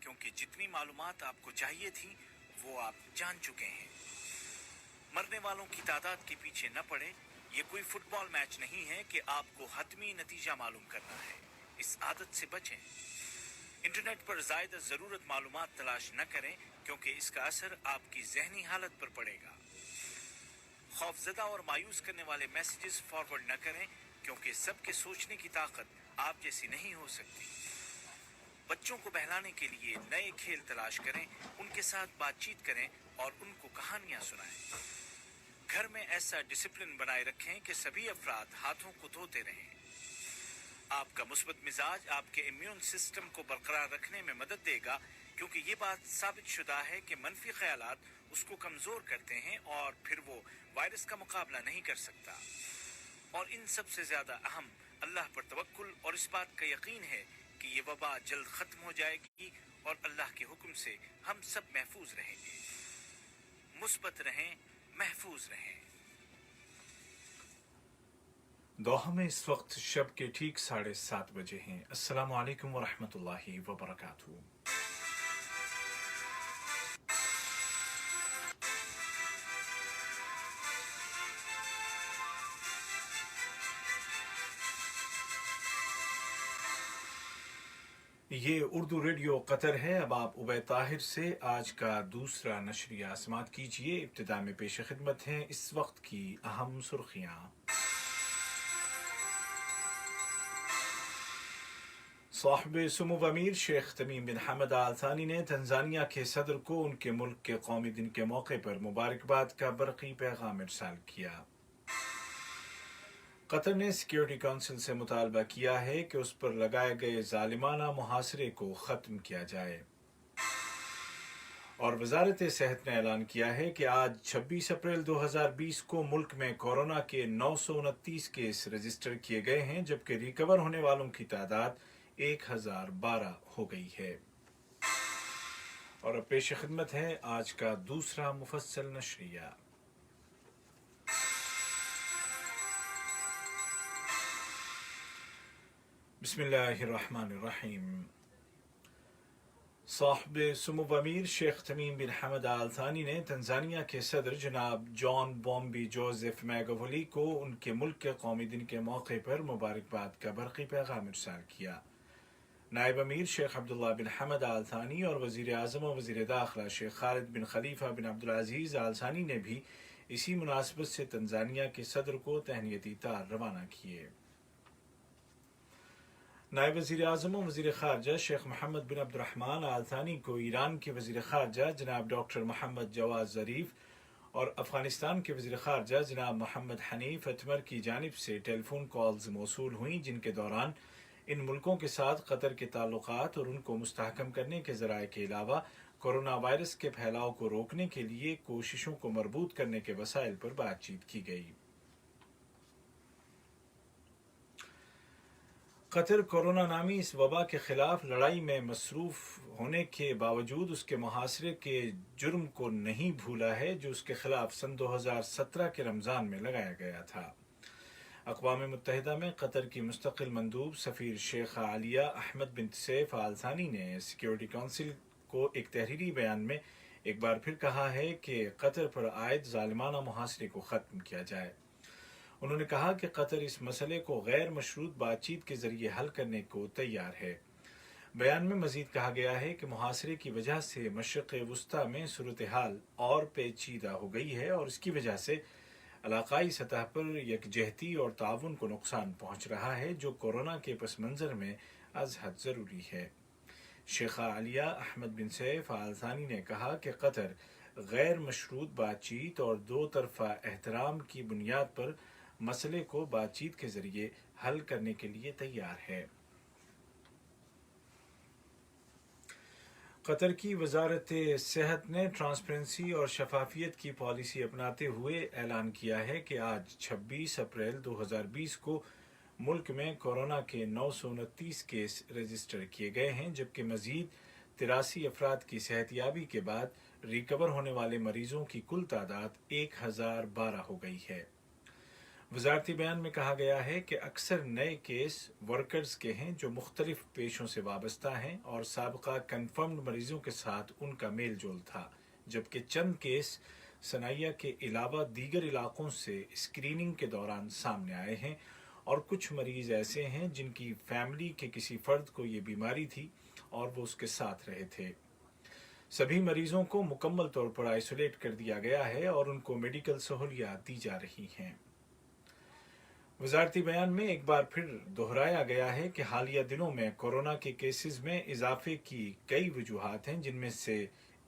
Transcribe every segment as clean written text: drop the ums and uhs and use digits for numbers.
क्योंकि जितनी मालूमात आपको चाहिए थी वो आप जान चुके हैं। मरने वालों की तादाद के पीछे न पड़े। ये कोई फुटबॉल मैच नहीं है कि आपको हतमी नतीजा मालूम करना है। इस आदत से बचें। इंटरनेट पर ज़ायदा ज़रूरत मालूमात तलाश न करें क्योंकि इसका असर आपकी ज़हनी हालत पर पड़ेगा। खौफजदा और मायूस करने वाले मैसेजेस फॉरवर्ड न करें क्योंकि सबके सोचने की ताकत आप जैसी नहीं हो सकती। बच्चों को बहलाने के लिए नए खेल तलाश करें, उनके साथ बातचीत करें और उनको कहानियां सुनाएं। घर में ऐसा डिसिप्लिन बनाए रखें कि सभी अफराद हाथों को धोते रहें। आपका मुस्बत मिजाज आपके इम्यून सिस्टम को बरकरार रखने में मदद देगा क्योंकि ये बात साबित शुदा है कि मनफी ख्यालात उसको कमजोर करते हैं और फिर वो वायरस का मुकाबला नहीं कर सकता। और इन सबसे ज्यादा अहम अल्लाह पर तवक्कुल और इस बात का यकीन है कि ये वबा जल्द खत्म हो जाएगी और अल्लाह के हुक्म से हम सब महफूज रहेंगे। मुस्बत रहें, महफूज रहें। दोहा में इस वक्त शब के ठीक 7:30 बजे हैं। अस्सलामु अलैकुम वरहमतुल्लाहि वबरकातुहू। ये उर्दू रेडियो कतर है। अब आप उबैद ताहिर से आज का दूसरा नशरिया समात कीजिए। इब्तिदा में पेश खिदमत हैं इस वक्त की अहम सुर्खियाँ। साहिब सुमुव अमीर शेख तमीम बिन हमद आल थानी ने तंजानिया के सदर को उनके मुल्क के कौमी दिन के मौके पर मुबारकबाद का बरक़ी पैगाम इरसाल किया। कतर ने सिक्योरिटी काउंसिल से मुतालबा किया है कि उस पर लगाए गए जालिमाना मुहासरे को ख़त्म किया जाए। और वजारत सेहत ने ऐलान किया है कि आज 26 अप्रैल 2020 को मुल्क में कोरोना के 929 केस रजिस्टर किए गए हैं, जबकि रिकवर होने वालों की तादाद 1012 हो गई है। और अब पेश खिदमत है आज का दूसरा मुफस्सल नशरिया। बिस्मिल्लाहिर्रहमानिर्रहीम। साहिब सुमुव अमीर शेख तमीम बिन हमद आल थानी ने तंजानिया के सदर जनाब जॉन बॉम्बी जोसेफ मैगोवली को उनके मुल्क के कौमी दिन के मौके पर मुबारकबाद का बरक़ी पैगाम इरसाल किया। नायब अमीर शेख अब्दुल्ला बिन हमद आल थानी और वज़ीर आज़म और वज़ीर दाखिला शेख खालिद बिन खलीफा बिन अब्दुल अज़ीज़ आल थानी ने भी इसी मुनासिबत से तंजानिया के सदर को तहनीती तार रवाना किए। नायब वज़ीर आज़म और वज़ीर ख़ारजा शेख मोहम्मद बिन अब्दुर्रहमान आल थानी को ईरान के वज़ीर ख़ारजा जनाब डॉक्टर मोहम्मद जवाद ज़रीफ़ और अफ़ग़ानिस्तान के वज़ीर ख़ारजा जनाब मोहम्मद हनीफ़ अतमर की जानिब से टेलीफोन कॉल्स मौसूल हुई, जिनके दौरान इन मुल्कों के साथ कतर के ताल्लुकात और उनको मुस्तहकम करने के ज़राए के अलावा कोरोना वायरस के फैलाव को रोकने के लिए कोशिशों को मरबूत करने के वसाइल पर बातचीत की गई। कतर कोरोना नामी इस वबा के खिलाफ लड़ाई में मसरूफ़ होने के बावजूद उसके मुहासरे के जुर्म को नहीं भूला है जो उसके खिलाफ सन 2017 के रमज़ान में लगाया गया था। अक़वाम मुत्तहिदा में कतर की मुस्तक़िल मंदूब सफ़ीर शेख आलिया अहमद बिन्त सैफ आल थानी ने सिक्योरिटी काउंसिल को एक तहरीरी बयान में एक बार फिर कहा है कि कतर पर आयद ज़ालिमाना मुहासरे को ख़त्म किया जाए। उन्होंने कहा कि कतर इस मसले को गैर मशरूत बातचीत के ज़रिए हल करने को तैयार है। बयान में मज़ीद कहा गया है कि मुहासरे की वजह से मशरिक़ वुस्ता में सूरत हाल और पेचीदा हो गई है और इसकी वजह से इलाक़ाई सतह पर यकजहती और ताउन को नुकसान पहुँच रहा है, जो कोरोना के पस मंज़र में अज़ हद ज़रूरी है। शेखा आलिया अहमद बिन सैफ आल थानी ने कहा कि कतर गैर मशरूत बातचीत और दो तरफ़ा एहतराम की बुनियाद पर मसले को बातचीत के ज़रिए हल करने के लिए तैयार है। कतर की वजारत सेहत ने ट्रांसपेरेंसी और शफाफियत की पॉलिसी अपनाते हुए ऐलान किया है कि आज 26 अप्रैल 2020 को मुल्क में कोरोना के 929 केस रजिस्टर किए गए हैं, जबकि मज़ीद 83 अफराद की सेहतयाबी के बाद रिकवर होने वाले मरीजों की कुल तादाद 1012 हो गई है। वजारती बयान में कहा गया है कि अक्सर नए केस वर्कर्स के हैं जो मुख्तलिफ पेशों से वाबस्ता हैं और साबका कन्फर्म्ड मरीजों के साथ उनका मेल जोल था, जबकि चंद केस सनाइया के अलावा दीगर इलाकों से स्क्रीनिंग के दौरान सामने आए हैं और कुछ मरीज ऐसे हैं जिनकी फैमिली के किसी फर्द को ये बीमारी थी और वो उसके साथ रहे थे। सभी मरीजों को मुकम्मल तौर पर आइसोलेट कर दिया गया है और उनको मेडिकल सहूलियात दी जा रही हैं। वजारती बयान में एक बार फिर दोहराया गया है कि हालिया दिनों में कोरोना के केसेस में इजाफे की कई वजूहात हैं, जिनमें से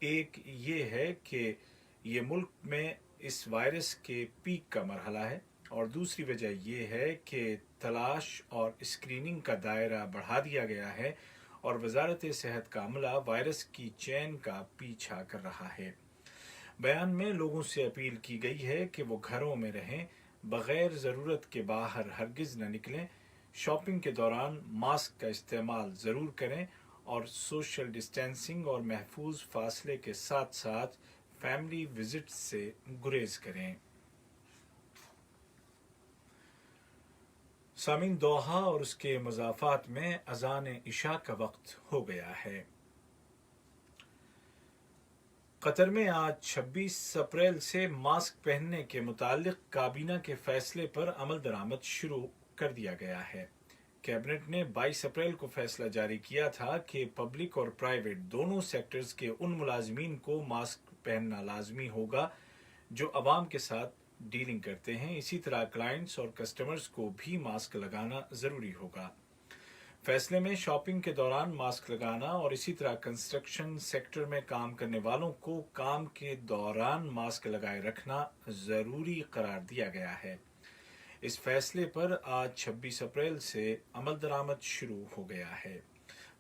एक ये है कि ये मुल्क में इस वायरस के पीक का मरहला है और दूसरी वजह यह है कि तलाश और स्क्रीनिंग का दायरा बढ़ा दिया गया है और वजारत सेहत का अमला वायरस की चेन का पीछा कर रहा है। बयान में लोगों से अपील की गई है कि वो घरों में रहें, बगैर ज़रूरत के बाहर हरगिज़ न निकलें, शॉपिंग के दौरान मास्क का इस्तेमाल ज़रूर करें और सोशल डिस्टेंसिंग और महफूज फासले के साथ साथ फैमिली विजिट से गुरेज करें। सामीन, दोहा और उसके मज़ाफ़ात में अज़ान इशा का वक्त हो गया है। कतर में आज 26 अप्रैल से मास्क पहनने के मुतालिक काबीना के फैसले पर अमल दरामद शुरू कर दिया गया है। कैबिनेट ने 22 अप्रैल को फैसला जारी किया था कि पब्लिक और प्राइवेट दोनों सेक्टर्स के उन मुलाजमीन को मास्क पहनना लाजमी होगा जो अवाम के साथ डीलिंग करते हैं। इसी तरह क्लाइंट्स और कस्टमर्स को भी मास्क लगाना ज़रूरी होगा। फैसले में शॉपिंग के दौरान मास्क लगाना और इसी तरह कंस्ट्रक्शन सेक्टर में काम करने वालों को काम के दौरान मास्क लगाए रखना ज़रूरी करार दिया गया है। इस फैसले पर आज 26 अप्रैल से अमल दरामद शुरू हो गया है।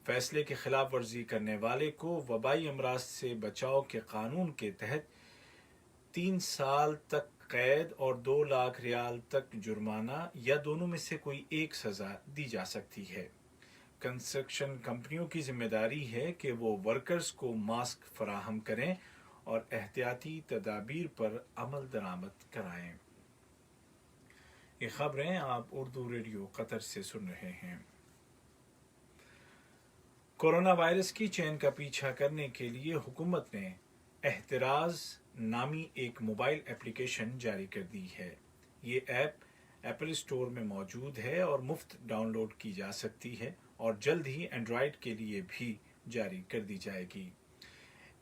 फैसले की खिलाफ वर्जी करने वाले को वबाई अमराज से बचाव के कानून के तहत 3 साल तक कैद और 2 लाख रियाल तक जुर्माना या दोनों में से कोई एक सज़ा दी जा सकती है। कंस्ट्रक्शन कंपनियों की जिम्मेदारी है कि वो वर्कर्स को मास्क फराहम करें और एहतियाती तदाबीर पर अमल दरामद कराएं। ये खबरें आप उर्दू रेडियो कतर से सुन रहे हैं। कोरोना वायरस की चेन का पीछा करने के लिए हुकूमत ने एहतराज नामी एक मोबाइल एप्लीकेशन जारी कर दी है। ये ऐप एप्पल स्टोर में मौजूद है और मुफ्त डाउनलोड की जा सकती है और जल्द ही एंड्रॉयड के लिए भी जारी कर दी जाएगी।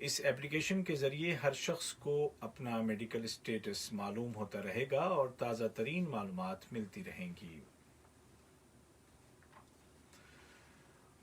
इस एप्लीकेशन के ज़रिए हर शख्स को अपना मेडिकल स्टेटस मालूम होता रहेगा और ताज़ा तरीन मालूमात मिलती रहेंगी।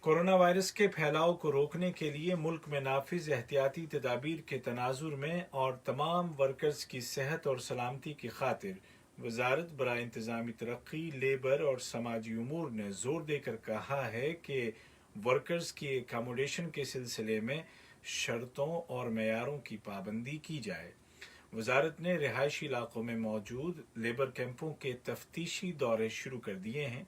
कोरोना वायरस के फैलाव को रोकने के लिए मुल्क में नाफिज एहतियाती तदाबीर के तनाजुर में और तमाम वर्कर्स की सेहत और सलामती की खातिर वजारत बराए इंतज़ामी तरक्की, लेबर और समाजी उमूर ने जोर देकर कहा है कि वर्कर्स की एकोमोडेशन के सिलसिले में शर्तों और मेयारों की पाबंदी की जाए। वजारत ने रिहायशी इलाकों में मौजूद लेबर कैंपों के तफ्तीशी दौरे शुरू कर दिए हैं,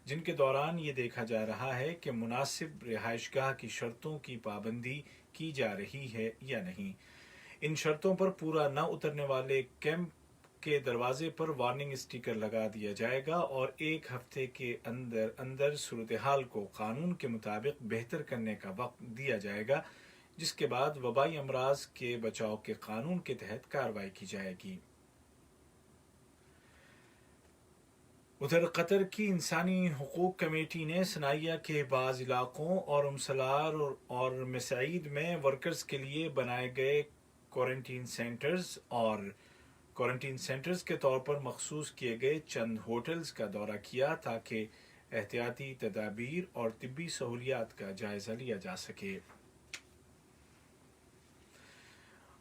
जिनके दौरान ये देखा जा रहा है कि मुनासिब रिहायशगाह की शर्तों की पाबंदी की जा रही है या नहीं। इन शर्तों पर पूरा न उतरने वाले कैंप के दरवाजे पर वार्निंग स्टिकर लगा दिया जाएगा और 1 हफ्ते के अंदर अंदर सूरत हाल को कानून के मुताबिक बेहतर करने का वक्त दिया जाएगा, जिसके बाद वबाई अमराज के बचाव के कानून के तहत कार्रवाई की जाएगी। उधर कतर की इंसानी हुकूक कमेटी ने सनाइया के बाज़ इलाकों और उमसलार और मसईद में वर्कर्स के लिए बनाए गए क्वारंटीन सेंटर्स के तौर पर मखसूस किए गए चंद होटल्स का दौरा किया ताकि एहतियाती तदाबीर और तिब्बी सहूलियात का जायजा लिया जा सके।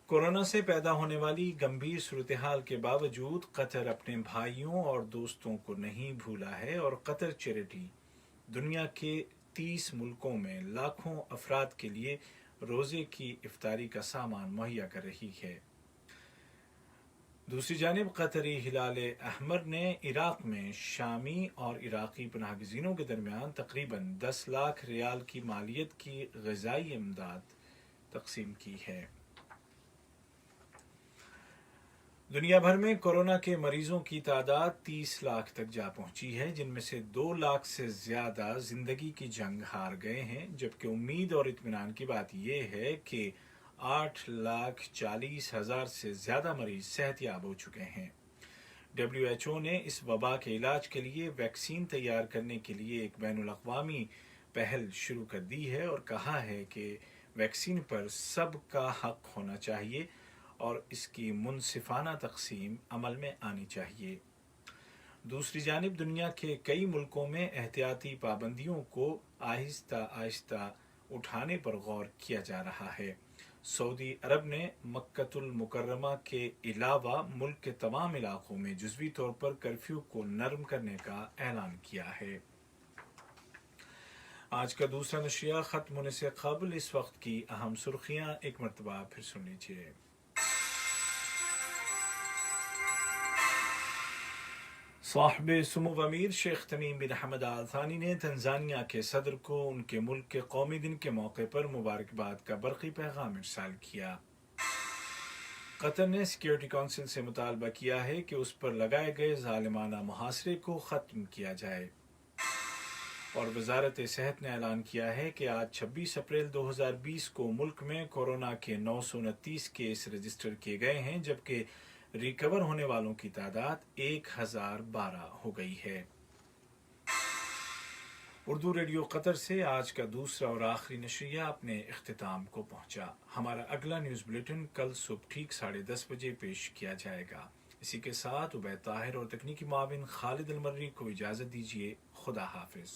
कोरोना से पैदा होने वाली गंभीर सूरत हाल के बावजूद कतर अपने भाइयों और दोस्तों को नहीं भूला है और कतर चैरिटी दुनिया के 30 मुल्कों में लाखों अफराद के लिए रोज़े की इफ्तारी का सामान मुहैया कर रही है। दूसरी जानिब कतरी हिलाल अहमर ने इराक में शामी और इराकी पनाहगज़ीनों के दरमियान तकरीबन 10 लाख रियाल की मालियत की ग़िज़ाई इमदाद तकसीम की है। दुनिया भर में कोरोना के मरीजों की तादाद 30 लाख तक जा पहुंची है, जिनमें से 2 लाख से ज्यादा जिंदगी की जंग हार गए हैं, जबकि उम्मीद और इत्मीनान की बात यह है कि 8,40,000 से ज्यादा मरीज सेहतयाब हो चुके हैं। WHO ने इस वबा के इलाज के लिए वैक्सीन तैयार करने के लिए एक बैनुल-अक़वामी पहल शुरू कर दी है और कहा है कि वैक्सीन पर सबका हक होना चाहिए और इसकी मुनसिफाना तकसीम अमल में आनी चाहिए। दूसरी जानिब दुनिया के कई मुल्कों में एहतियाती पाबंदियों को आहिस्ता आहिस्ता उठाने पर गौर किया जा रहा है। सऊदी अरब ने मक्कतुल मुकर्रमा के अलावा मुल्क के तमाम इलाकों में जुज़वी तौर पर कर्फ्यू को नरम करने का ऐलान किया है। आज का दूसरा नशरिया ख़त्म होने से क़ब्ल इस वक्त की अहम सुर्खियाँ एक मरतबा फिर सुन लीजिए। साहिब सुमो अमीर शेख तमीम बिन हमद आल थानी ने तंजानिया के सदर को उनके मुल्क के कौमी दिन के मौके पर मुबारकबाद का बरक़ी पैगाम इरसाल किया। कतर ने सिक्योरिटी काउंसिल से मुतालबा किया है कि उस पर लगाए गए ज़ालिमाना मुहासरे को ख़त्म किया जाए। और वजारत सेहत ने ऐलान किया है कि आज 26 अप्रैल 2020 को मुल्क में कोरोना के 929 केस रजिस्टर किए गए हैं, जबकि रिकवर होने वालों की तादाद 1012 हो गई है। उर्दू रेडियो कतर से आज का दूसरा और आखिरी नशरिया अपने इख्तिताम को पहुंचा। हमारा अगला न्यूज़ बुलेटिन कल सुबह ठीक 10:30 बजे पेश किया जाएगा। इसी के साथ उबैद ताहिर और तकनीकी माविन खालिद अलमर्री को इजाज़त दीजिए। खुदा हाफिज।